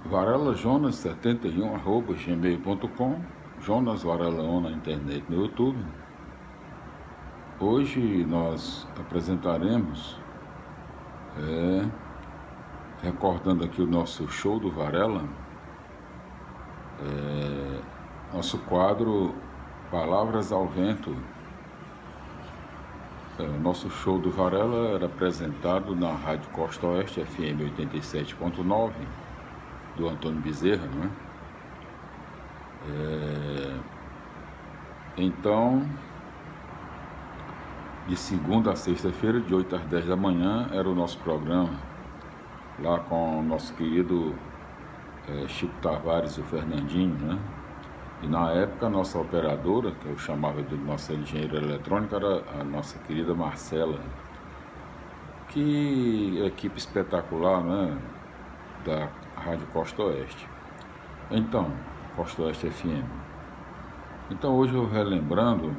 varelajonas71@gmail.com, Jonas Varela na internet, no YouTube. Hoje nós apresentaremos, recordando aqui o nosso show do Varela, nosso quadro Palavras ao Vento. Nosso show do Varela era apresentado na Rádio Costa Oeste, FM 87.9, do Antônio Bezerra, não é? Então, de segunda a sexta-feira, de 8 às 10 da manhã, era o nosso programa, lá com o nosso querido Chico Tavares e o Fernandinho, né? E na época a nossa operadora, que eu chamava de nossa engenheira eletrônica, era a nossa querida Marcela. Que equipe espetacular, né? Da Rádio Costa Oeste. Então, Costa Oeste FM. Então hoje eu relembrando,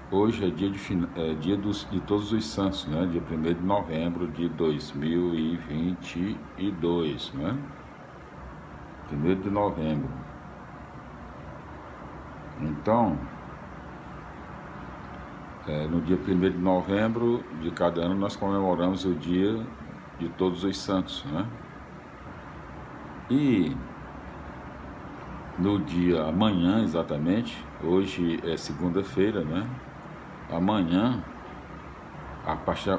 hoje é dia de Todos os Santos, né? Dia 1º de novembro de 2022, né? 1º de novembro. Então, no dia 1º de novembro de cada ano nós comemoramos o dia de Todos os Santos, né? E no dia amanhã, exatamente, hoje é segunda-feira, né? Amanhã,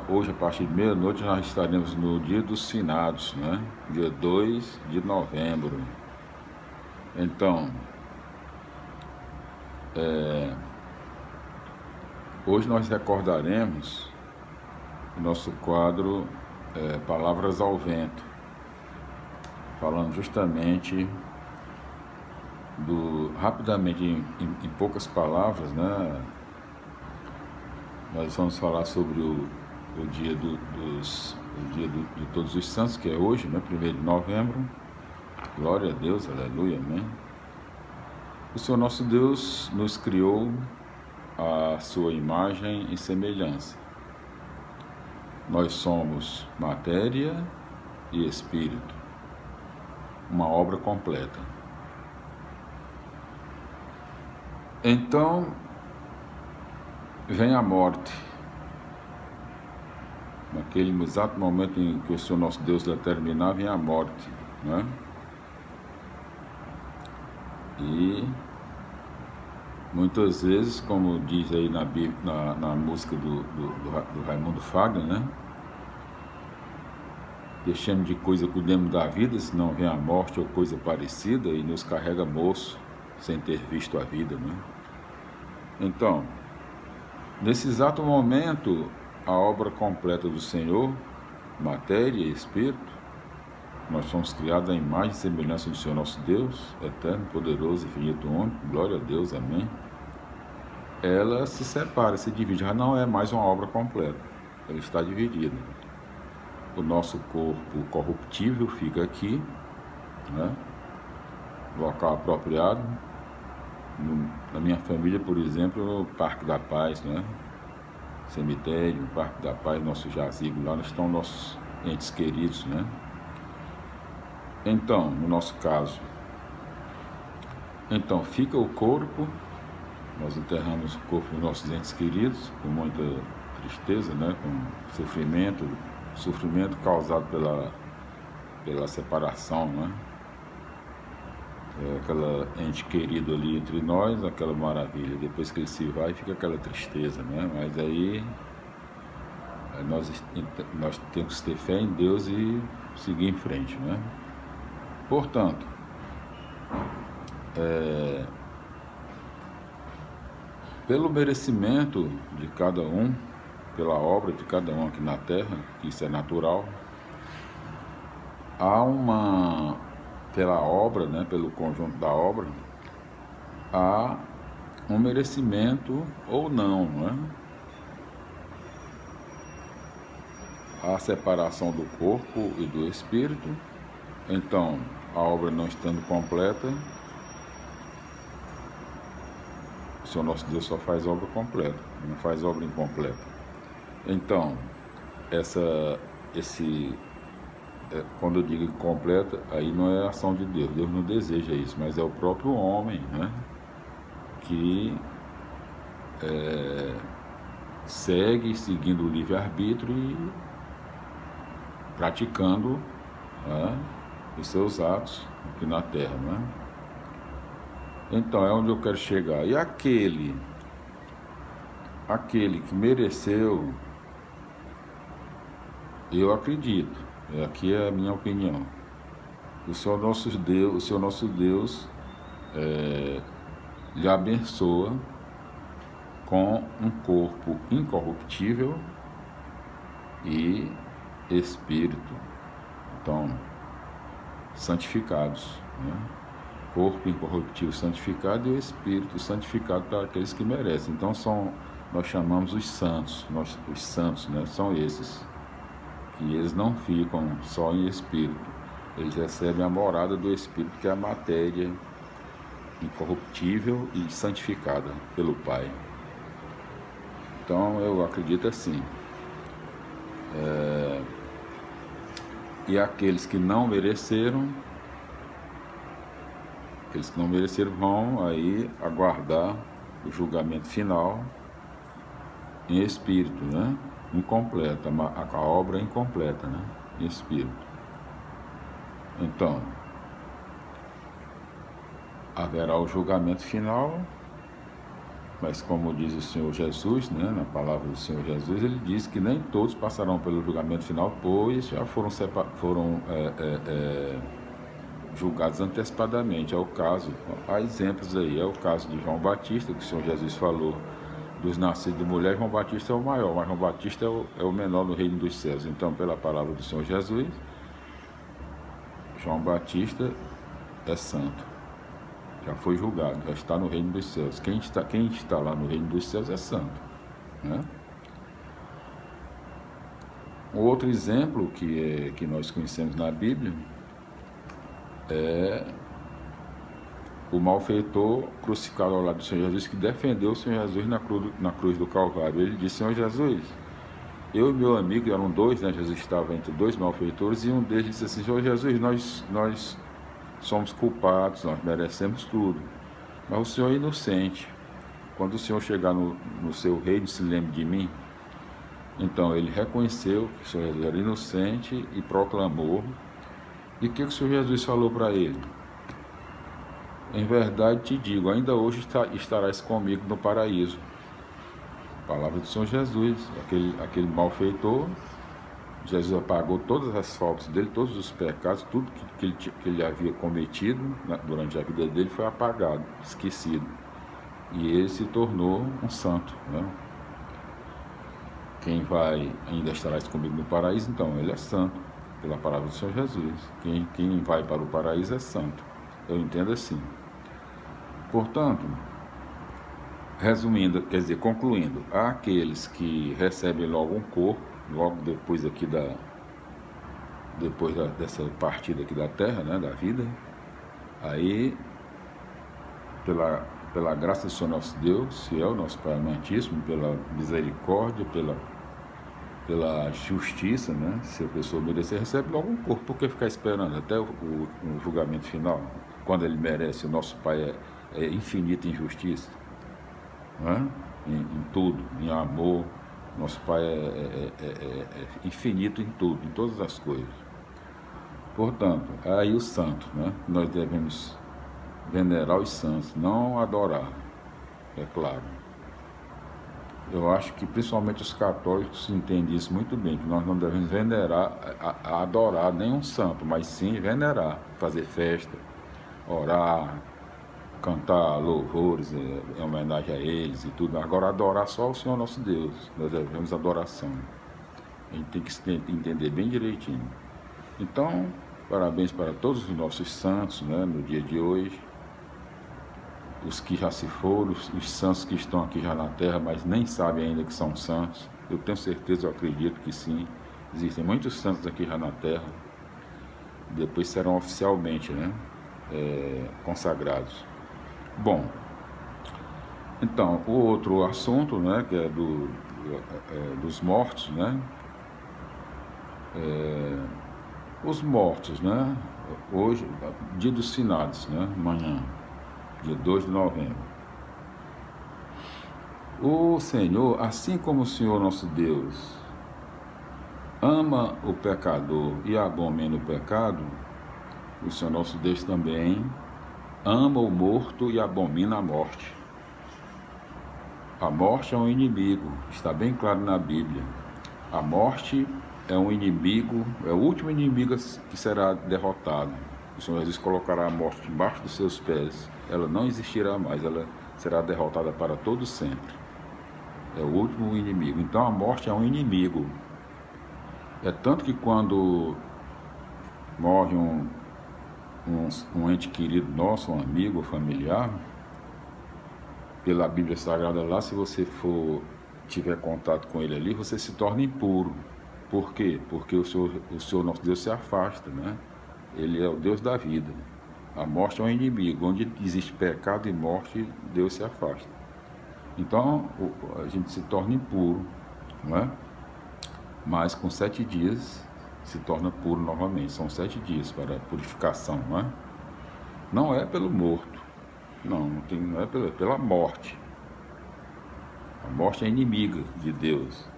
hoje a partir de meia-noite, nós estaremos no dia dos finados, né? Dia 2 de novembro. Então, hoje nós recordaremos o nosso quadro Palavras ao Vento, falando justamente rapidamente, em poucas palavras, né? Nós vamos falar sobre o dia de Todos os Santos, que é hoje, né? 1º de novembro. Glória a Deus, aleluia, amém. O Senhor nosso Deus nos criou à sua imagem e semelhança. Nós somos matéria e espírito, uma obra completa. Então, vem a morte. Naquele exato momento em que o Senhor nosso Deus determinar, vem a morte, né? E muitas vezes, como diz aí na música do Raimundo Fagner, né? Deixemos de coisa, cuidemos da vida, senão vem a morte ou coisa parecida e nos carrega moço, sem ter visto a vida, né? Então, nesse exato momento, a obra completa do Senhor, matéria e espírito, nós somos criados à imagem e semelhança do Senhor nosso Deus, eterno, poderoso, infinito, único, glória a Deus, amém. Ela se separa, se divide, já não é mais uma obra completa, ela está dividida. O nosso corpo corruptível fica aqui, né? Local apropriado. Na minha família, por exemplo, no Parque da Paz, né? Cemitério, Parque da Paz, nosso jazigo, lá estão nossos entes queridos, né? Então, no nosso caso, então fica o corpo, nós enterramos o corpo dos nossos entes queridos, com muita tristeza, né? Com sofrimento causado pela separação, né? Aquela ente querido ali entre nós, aquela maravilha. Depois que ele se vai, fica aquela tristeza, né? Mas aí nós temos que ter fé em Deus e seguir em frente, né? Portanto, pelo merecimento de cada um, pela obra de cada um aqui na Terra, que isso é natural, pela obra, né, pelo conjunto da obra, há um merecimento ou não, né? Há a separação do corpo e do espírito. Então, a obra não estando completa, o Senhor nosso Deus só faz obra completa, não faz obra incompleta. Então, esse quando eu digo incompleta, aí não é a ação de Deus. Deus não deseja isso, mas é o próprio homem, né, que segue seguindo o livre-arbítrio e praticando, né, os seus atos aqui na Terra, né? Então, é onde eu quero chegar. E aquele que mereceu, eu acredito, aqui é a minha opinião, o Senhor nosso Deus lhe abençoa com um corpo incorruptível e espírito, então, santificados, né? Corpo incorruptível santificado e o espírito santificado para aqueles que merecem. Então, nós chamamos os santos, os santos, né? São esses, que eles não ficam só em espírito, eles recebem a morada do espírito, que é a matéria incorruptível e santificada pelo Pai. Então, eu acredito assim. E aqueles que não mereceram, vão aí aguardar o julgamento final em espírito, né? Incompleta, a obra é incompleta, né? Em espírito. Então, haverá o julgamento final, mas como diz o Senhor Jesus, né, na palavra do Senhor Jesus, ele diz que nem todos passarão pelo julgamento final, pois já foram julgados antecipadamente. É o caso, há exemplos aí, é o caso de João Batista, que o Senhor Jesus falou, dos nascidos de mulher, João Batista é o maior, mas João Batista é o menor no reino dos céus. Então, pela palavra do Senhor Jesus, João Batista é santo, já foi julgado, já está no reino dos céus. Quem está lá no reino dos céus é santo, né? Outro exemplo que nós conhecemos na Bíblia é o malfeitor crucificado ao lado do Senhor Jesus, que defendeu o Senhor Jesus na cruz do Calvário. Ele disse: Senhor Jesus, eu e meu amigo, eram dois, né? Jesus estava entre dois malfeitores, e um deles disse assim: Senhor Jesus, nós somos culpados, nós merecemos tudo, mas o Senhor é inocente. Quando o Senhor chegar no seu reino, se lembre de mim. Então ele reconheceu que o Senhor Jesus era inocente e proclamou. E o que o Senhor Jesus falou para ele? Em verdade te digo, ainda hoje estarás comigo no paraíso. Palavra do Senhor Jesus. Aquele malfeitor, Jesus apagou todas as faltas dele, todos os pecados, tudo que ele havia cometido, né, durante a vida dele, foi apagado, esquecido. E ele se tornou um santo, né? Quem ainda estarás comigo no paraíso, então ele é santo, pela palavra do Senhor Jesus. Quem vai para o paraíso é santo. Eu entendo assim. Portanto, resumindo, concluindo, há aqueles que recebem logo um corpo, logo depois dessa partida aqui da terra, né, da vida. Aí, pela graça do Senhor nosso Deus, fiel, nosso Pai amantíssimo, pela misericórdia, pela justiça, né? Se a pessoa merecer, recebe logo um corpo. Por que ficar esperando até o julgamento final, quando ele merece? O nosso Pai é infinito em justiça, né? Em tudo, em amor. Nosso Pai é infinito em tudo, em todas as coisas. Portanto, aí o santo, né? Nós devemos venerar os santos, não adorar, é claro. Eu acho que principalmente os católicos entendem isso muito bem, que nós não devemos venerar, adorar nenhum santo, mas sim venerar, fazer festa, orar, cantar louvores em homenagem a eles e tudo. Agora, adorar só o Senhor nosso Deus, nós devemos adoração. A gente tem que entender bem direitinho. Então, parabéns para todos os nossos santos, né, no dia de hoje. Os que já se foram, os santos que estão aqui já na terra, mas nem sabem ainda que são santos. Eu tenho certeza, eu acredito que sim. Existem muitos santos aqui já na terra. Depois serão oficialmente, né, consagrados. Bom, então, o outro assunto, né, que é dos mortos, né, Os mortos, né? Hoje, dia dos finados, né? Amanhã, dia 2 de novembro. O Senhor, assim como o Senhor nosso Deus ama o pecador e abomina o pecado, o Senhor nosso Deus também ama o morto e abomina a morte. A morte é um inimigo, está bem claro na Bíblia. A morte é um inimigo, é o último inimigo que será derrotado. O Senhor Jesus colocará a morte debaixo dos seus pés. Ela não existirá mais, ela será derrotada para todo sempre. É o último inimigo. Então a morte é um inimigo. É tanto que quando morre um ente querido nosso, um amigo, familiar, pela Bíblia Sagrada lá, se você tiver contato com ele ali, você se torna impuro. Por quê? Porque o Senhor nosso Deus se afasta, né? Ele é o Deus da vida. A morte é um inimigo. Onde existe pecado e morte, Deus se afasta. Então, a gente se torna impuro, não é? Mas com 7 dias se torna puro novamente. São 7 dias para a purificação, não é? Não é pelo morto. Não é pela morte. A morte é inimiga de Deus.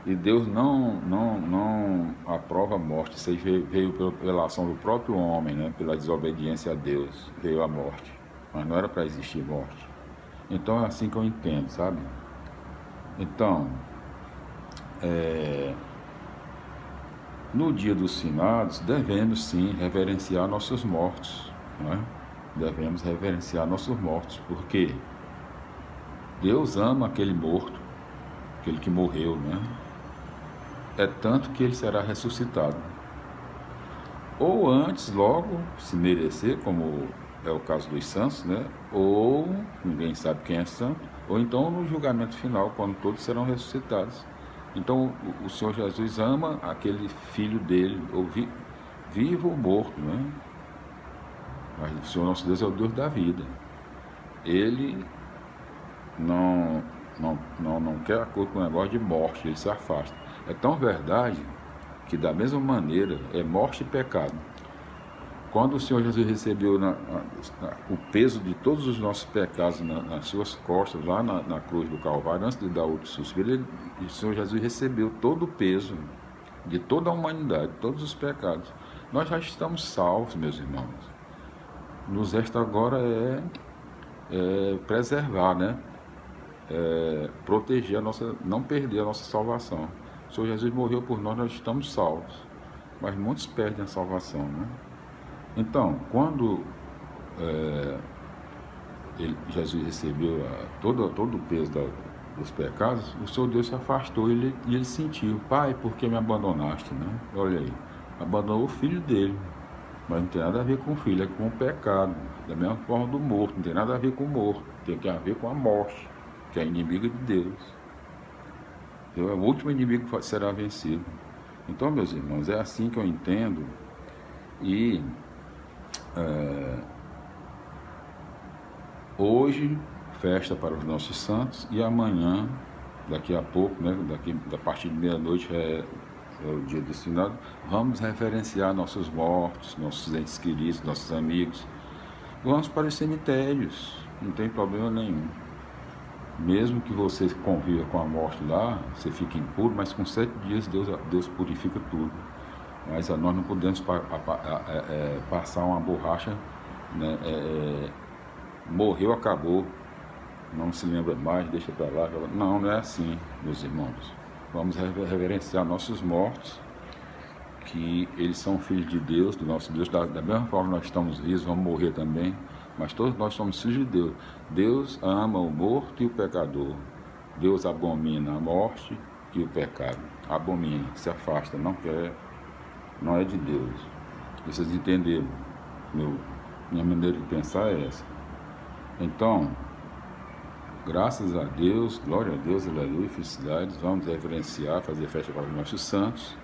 E Deus não aprova a morte. Isso aí veio pela ação do próprio homem, né? Pela desobediência a Deus, veio a morte. Mas não era para existir morte. Então é assim que eu entendo, sabe? Então, no dia dos finados, devemos sim reverenciar nossos mortos, não é? Devemos reverenciar nossos mortos, porque Deus ama aquele morto, aquele que morreu, né? É tanto que ele será ressuscitado. Ou antes, logo, se merecer, como é o caso dos santos, né? Ou ninguém sabe quem é santo, ou então no julgamento final, quando todos serão ressuscitados. Então o Senhor Jesus ama aquele filho dele, ou vivo ou morto, né? Mas o Senhor nosso Deus é o Deus da vida. Ele não quer acordo com o negócio de morte, ele se afasta. É tão verdade que da mesma maneira é morte e pecado. Quando o Senhor Jesus recebeu o peso de todos os nossos pecados nas suas costas, lá na cruz do Calvário, antes de dar outro suspiro, o Senhor Jesus recebeu todo o peso de toda a humanidade, todos os pecados. Nós já estamos salvos, meus irmãos. Nos resta agora preservar, né? Proteger não perder a nossa salvação. O Senhor Jesus morreu por nós estamos salvos. Mas muitos perdem a salvação, né? Então, quando Jesus recebeu todo o peso dos pecados, o Senhor Deus se afastou e ele sentiu: Pai, por que me abandonaste, né? Olha aí, abandonou o filho dele. Mas não tem nada a ver com o filho, é com o pecado. Da mesma forma do morto, não tem nada a ver com o morto, tem a ver com a morte, que é inimiga de Deus. É o último inimigo que será vencido. Então, meus irmãos, é assim que eu entendo. E hoje, festa para os nossos santos, e amanhã, daqui a pouco, né, a partir de meia-noite é o dia do finado, vamos reverenciar nossos mortos, nossos entes queridos, nossos amigos. Vamos para os cemitérios, não tem problema nenhum. Mesmo que você conviva com a morte lá, você fique impuro, mas com 7 dias Deus purifica tudo. Mas nós não podemos passar uma borracha, né? Morreu, acabou, não se lembra mais, deixa para lá. Não é assim, meus irmãos. Vamos reverenciar nossos mortos, que eles são filhos de Deus, do nosso Deus. Da mesma forma nós estamos vivos, vamos morrer também, mas todos nós somos filhos de Deus. Deus ama o morto e o pecador. Deus abomina a morte e o pecado. Abomina, se afasta, não quer, não é de Deus. Vocês entenderam? Minha maneira de pensar é essa. Então, graças a Deus, glória a Deus, aleluia, felicidades. Vamos reverenciar, fazer festa para os nossos santos,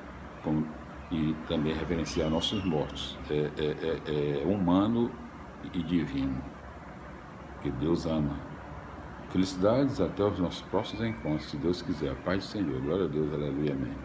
e também reverenciar nossos mortos. É humano e divino, que Deus ama. Felicidades, até os nossos próximos encontros, se Deus quiser. Paz do Senhor, glória a Deus, aleluia, amém.